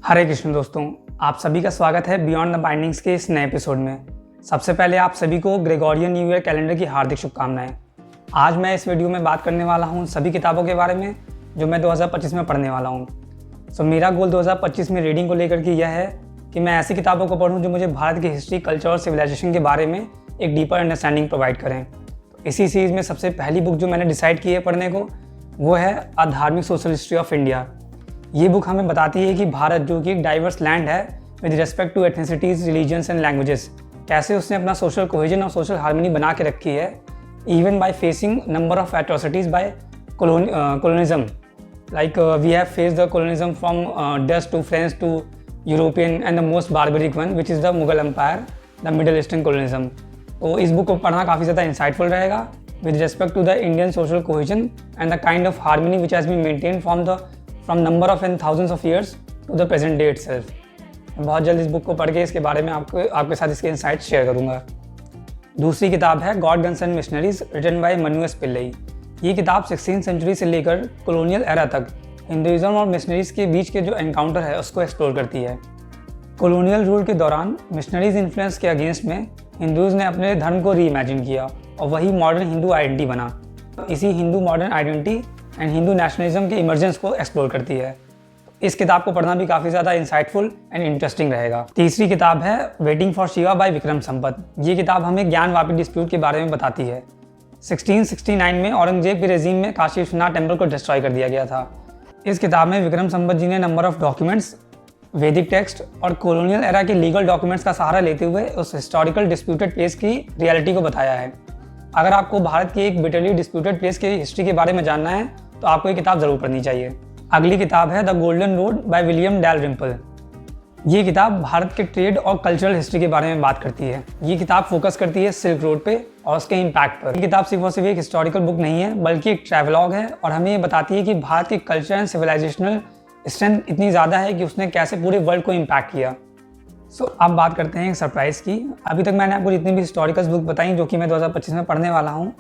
हरे कृष्ण दोस्तों, आप सभी का स्वागत है बियॉन्ड द बाइंडिंग्स के इस नए एपिसोड में। सबसे पहले आप सभी को ग्रेगोरियन न्यू ईयर कैलेंडर की हार्दिक शुभकामनाएं। आज मैं इस वीडियो में बात करने वाला हूं सभी किताबों के बारे में जो मैं 2025 में पढ़ने वाला हूं। मेरा गोल 2025 में रीडिंग को लेकर के यह है कि मैं ऐसी किताबों को पढूं जो मुझे भारत की हिस्ट्री, कल्चर और सिविलाइजेशन के बारे में एक डीपर अंडरस्टैंडिंग प्रोवाइड करें। इसी सीरीज़ में सबसे पहली बुक जो मैंने डिसाइड की है पढ़ने को वो है a Dharmik social history of India. ये बुक हमें बताती है कि भारत जो कि एक डाइवर्स लैंड है with respect to ethnicities, religions and languages, कैसे उसने अपना सोशल कोहेजन और सोशल हार्मनी बना के रखी है even by facing number of atrocities by colonialism. Like we have faced the colonialism from Dutch to French to European and the most barbaric one which is the Mughal Empire, the Middle Eastern colonialism. तो इस book को पढ़ना काफ़ी ज़्यादा insightful रहेगा with respect to the Indian social cohesion and the kind of harmony which has been maintained from number of and thousands of years to the present day itself. मैं बहुत जल्द इस बुक को पढ़ के इसके बारे में आपके साथ इसके इंसाइट्स शेयर करूँगा। दूसरी किताब है God guns and missionaries written by Manu S Pillai. ये किताब 16th सेंचुरी से लेकर कॉलोनियल एरा तक हिंदुइज्म और मिशनरीज के बीच के जो एनकाउंटर है उसको एक्सप्लोर करती है। कॉलोनियल रूल के दौरान मिशनरीज इन्फ्लुएंस के अगेंस्ट में हिंदूज़ ने अपने धर्म को रीइमेजिन किया और वही मॉडर्न हिंदू आइडेंटिटी बना। इसी Hindu modern identity and Hindu nationalism के इमर्जेंस को एक्सप्लोर करती है। इस किताब को पढ़ना भी काफ़ी ज़्यादा इंसाइटफुल एंड इंटरेस्टिंग रहेगा। तीसरी किताब है waiting for Shiva by Vikram Sampath. ये किताब हमें ज्ञानवापी डिस्प्यूट के बारे में बताती है। 1669 में औरंगजेब के रेजीम में काशी विश्वनाथ टेम्पल को डिस्ट्रॉय कर दिया गया था। इस किताब में विक्रम संपत जी ने नंबर ऑफ डॉक्यूमेंट्स, वैदिक टेक्स्ट और कॉलोनियल एरा के लीगल डॉक्यूमेंट्स का सहारा लेते हुए उस हिस्टोरिकल डिस्प्यूटेड प्लेस की रियलिटी को बताया है। अगर आपको भारत की एक बिटरली डिस्प्यूटेड प्लेस की हिस्ट्री के बारे में जानना है तो आपको ये किताब ज़रूर पढ़नी चाहिए। अगली किताब है the golden road by William Dalrymple. ये किताब भारत के ट्रेड और कल्चरल हिस्ट्री के बारे में बात करती है। ये किताब फोकस करती है सिल्क रोड पे और उसके इम्पैक्ट पर। ये किताब सिर्फ और सिर्फ एक हिस्टोरिकल बुक नहीं है बल्कि एक ट्रैवलॉग है और हमें ये बताती है कि भारत की कल्चर एंड सिविलाइजेशनल स्ट्रेंथ इतनी ज़्यादा है कि उसने कैसे पूरे वर्ल्ड को इम्पैक्ट किया। अब बात करते हैं एक सरप्राइज़ की। अभी तक मैंने आपको जितनी भी हिस्टोरिकल बुक बताई जो कि मैं 2025 में पढ़ने वाला हूँ,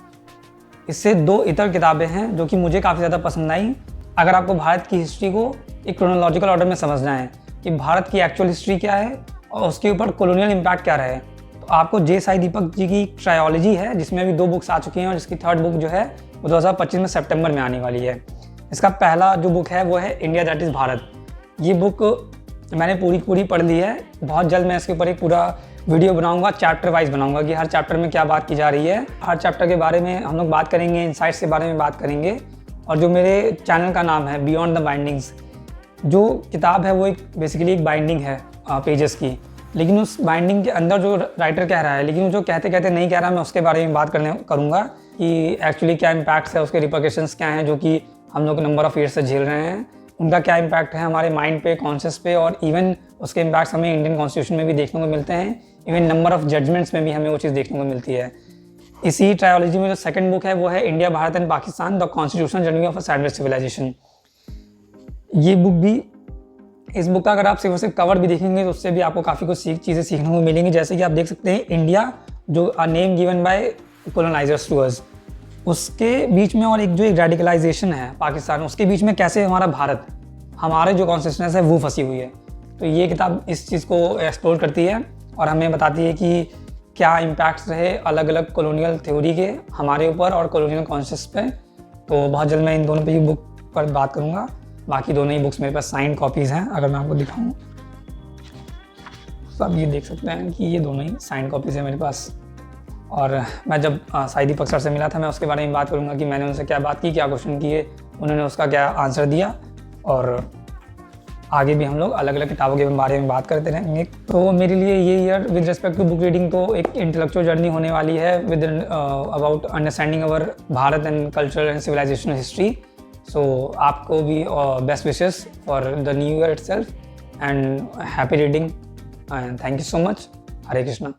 इससे दो इतर किताबें हैं जो कि मुझे काफ़ी ज़्यादा पसंद आई। अगर आपको भारत की हिस्ट्री को एक क्रोनोलॉजिकल ऑर्डर में समझना है कि भारत की एक्चुअल हिस्ट्री क्या है और उसके ऊपर कॉलोनियल इम्पैक्ट क्या रहे, तो आपको जे साई दीपक जी की ट्रायोलॉजी है जिसमें अभी 2 बुक्स आ चुकी हैं और जिसकी 3rd बुक जो है वो 2025 में सितंबर में आने वाली है। इसका पहला जो बुक है वो है इंडिया दैट इज़ भारत। ये बुक मैंने पूरी पढ़ ली है। बहुत जल्द मैं इसके ऊपर एक पूरा वीडियो बनाऊंगा, चैप्टर वाइज बनाऊंगा कि हर चैप्टर में क्या बात की जा रही है। हर चैप्टर के बारे में हम लोग बात करेंगे, इंसाइट्स के बारे में बात करेंगे। और जो मेरे चैनल का नाम है बियॉन्ड द बाइंडिंग्स, जो किताब है वो एक बेसिकली एक बाइंडिंग है पेजेस की, लेकिन उस बाइंडिंग के अंदर जो राइटर कह रहा है, लेकिन वो जो कहते कहते नहीं कह रहा, मैं उसके बारे में बात करूँगा कि एक्चुअली क्या इम्पैक्ट्स है, उसके रिपरकशंस क्या हैं जो कि हम लोग नंबर ऑफ ईयर्स से झेल रहे हैं, उनका क्या इम्पैक्ट है हमारे माइंड पे, कॉन्शियस पे, और इवन उसके इम्पैक्ट्स हमें इंडियन कॉन्स्टिट्यूशन में भी देखने को मिलते हैं। इवन नंबर ऑफ जजमेंट्स में भी हमें वो चीज़ देखने को मिलती है। इसी ट्रायोलॉजी में जो 2nd बुक है वो है India, Bharat and Pakistan the constitutional journey of a sandwich civilisation. ये बुक भी, इस बुक का अगर आप सिर्फ कवर भी देखेंगे तो उससे भी आपको काफ़ी कुछ चीज़ें सीखने को मिलेंगी। जैसे कि आप देख सकते हैं इंडिया जो a name given by colonisers to us, उसके बीच में और एक जो एक रेडिकलाइजेशन है पाकिस्तान, उसके बीच में कैसे हमारा भारत, हमारे जो कॉन्सिस्टेंस है वो फंसी हुई है। तो ये किताब इस चीज़ को एक्सप्लोर करती है और हमें बताती है कि क्या इम्पैक्ट्स रहे अलग अलग कॉलोनियल थ्योरी के हमारे ऊपर और कॉलोनियल कॉन्सेप्ट्स पे। तो बहुत जल्द मैं इन दोनों पे ही बुक पर बात करूँगा। बाकी दोनों ही बुक्स मेरे पास साइंड कॉपीज़ हैं। अगर मैं आपको दिखाऊँ तो आप ये देख सकते हैं कि ये दोनों ही साइंड कॉपीज़ हैं मेरे पास। और मैं जब साई दीपक सर से मिला था, मैं उसके बारे में बात करूँगा कि मैंने उनसे क्या बात की, क्या क्वेश्चन किए, उन्होंने उसका क्या आंसर दिया, और आगे भी हम लोग अलग अलग किताबों के बारे में बात करते रहेंगे। तो मेरे लिए ये year with respect to book reading तो एक इंटेलेक्चुअल जर्नी होने वाली है with about understanding our Bharat and culture and civilisation history. So आपको भी best wishes for the new year itself and happy reading and thank you so much. Hare Krishna.